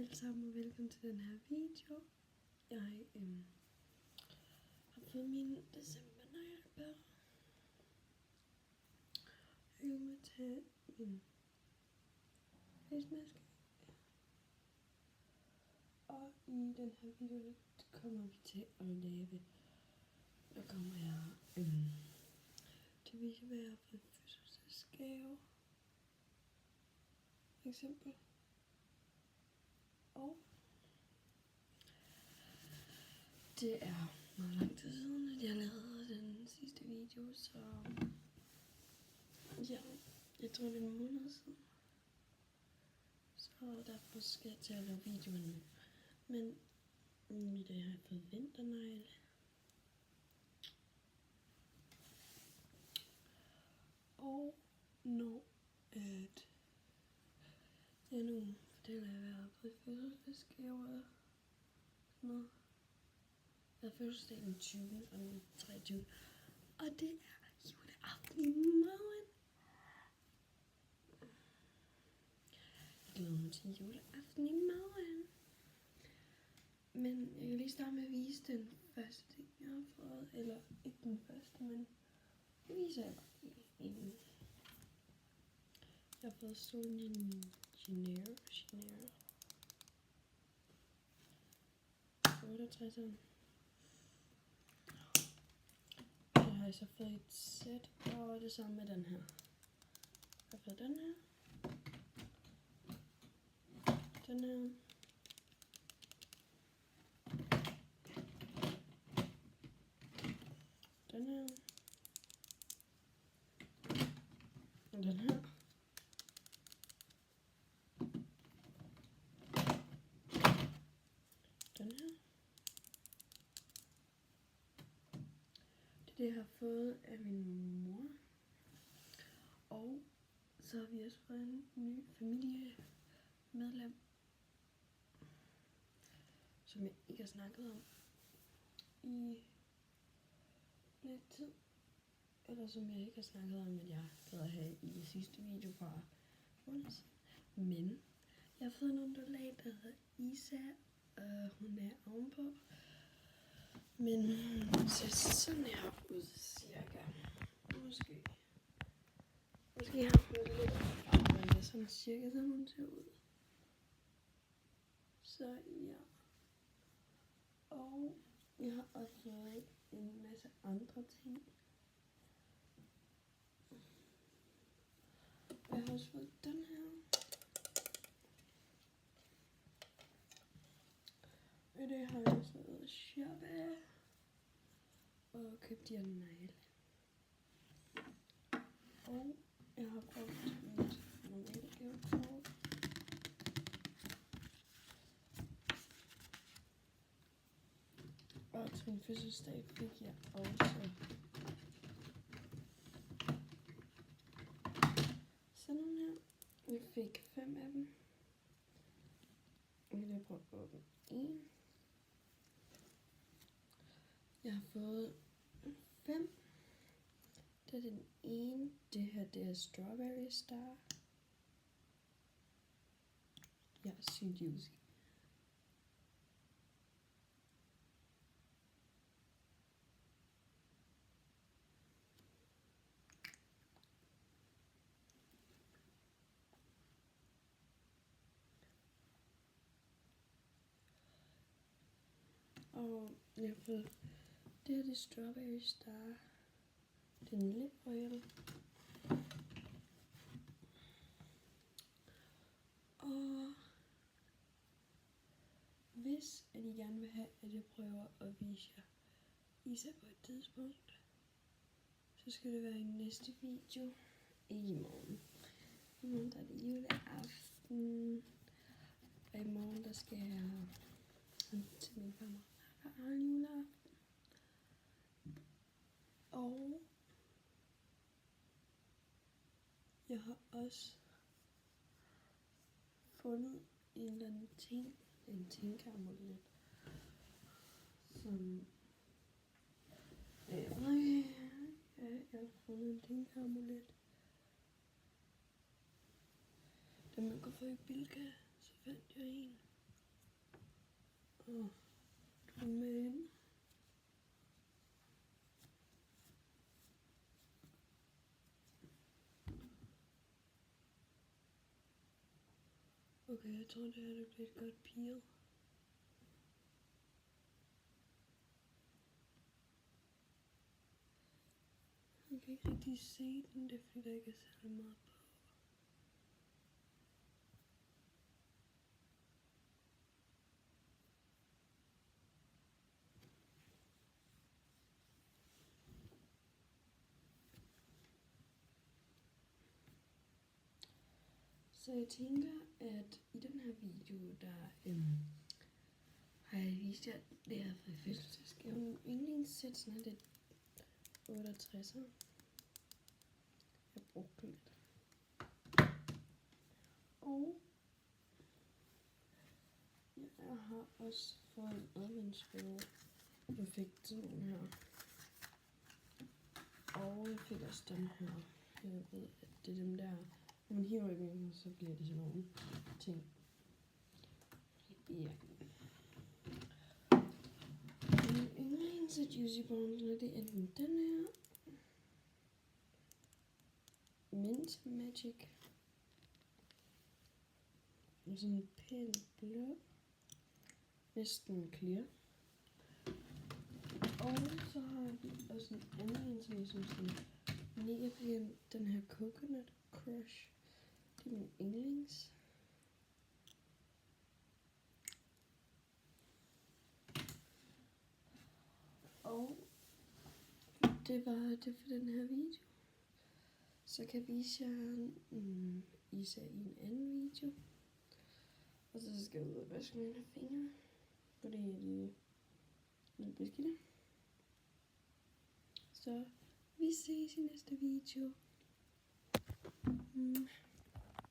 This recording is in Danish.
Alle sammen og velkommen til den her video. Jeg har fået min december-neglebær. Jeg er med til min facemaske. Og i den her video kommer vi til at lave. Der kommer jeg til at vise, hvad jeg har fået fødselsdagsgave. For eksempel. Og det er meget lang tid siden, at jeg lavede den sidste video, så ja, jeg tror det er en måned siden. Så derfor skal jeg til at lave videoen nu. Men i dag har jeg fået vinternegle. Og når jeg nu fortæller jeg, hvad jeg har fået fødselsdagsgave. Jeg har fødselsdag den 20. og den 23. Og det er juleaften i morgen. Jeg glæder mig til juleaften i morgen. Men jeg kan lige starte med at vise den første ting, jeg har fået. Eller ikke den første, men det viser jeg bare en. Jeg har fået Sony Genero 68'eren. Så har jeg så fået et sæt, og det samme med den her. Jeg har fået den her. Den her. Den her. Og den her. Den her. Det jeg har fået af min mor. Og så har vi også fået en ny familiemedlem, som jeg ikke har snakket om i lidt tid. Eller som jeg ikke har snakket om, at jeg gad at have i sidste video fra måneds. Men jeg har fået en undulat, der hedder Isa. Hun er ovenpå. Men hun ser sådan her ud, cirka. Måske har hun lidt farve, men det er sådan cirka, som hun ser ud. Så ja. Og jeg har også fået en masse andre ting. Jeg har også fået den her. Og det har jeg også været at shoppe. Og købt de her negle. Og jeg har brugt mit normale gavekort. Og til min fødselsdag fik jeg også sådan nogle her. Jeg fik 5 af dem. Jeg vil prøve at åbne en. Jeg har fået 5. Det er den ene. Det her, det er Strawberry Star. Jeg er sygt juicy. Og jeg har fået det her, det er Strawberry Star. Det er en lip oil. Og hvis at I gerne vil have, at jeg prøver at vise jer Isa på et tidspunkt, så skal det være i næste video. Ikke i morgen. I morgen der er det juleaften. Og i morgen der skal jeg til min kammerat, der har juleaften. Og jeg har også fundet en eller anden ting, en tænkeamulet, som jeg har fundet en tænkeamulet. Da man går få i Bilka, så fandt jeg en. Og du er med ind. Okay, jeg tror det her det bliver et godt peel. Jeg kan ikke rigtig se den, det er fordi der ikke er særlig meget på. Så jeg tænker, at i den her video, der har jeg vist jer, det er fra fødselsdagsgave. Min yndlingssæt, sådan er lidt 68'er. Jeg brugte den lidt. Og jeg har også fået en adventsbog. Jeg fik sådan nogle her. Og jeg fik også den her. Jeg ved, at det er dem der. Når man hiver i dem, så bliver det sådan nogle ting. Ja. Min yndlings af Juicy Bundle, det er enten den her. Mint Magic. Og sådan en pæn blå. Næsten clear. Og så har vi også en anden, som jeg synes er mega pæn. Den her Coconut Crush. Det er min yndlings. Og det var det for den her video. Så kan jeg vise jer Isa i en anden video. Og så skal jeg ud og vaske mine fingre, fordi de er lidt beskidte. Så vi ses i næste video.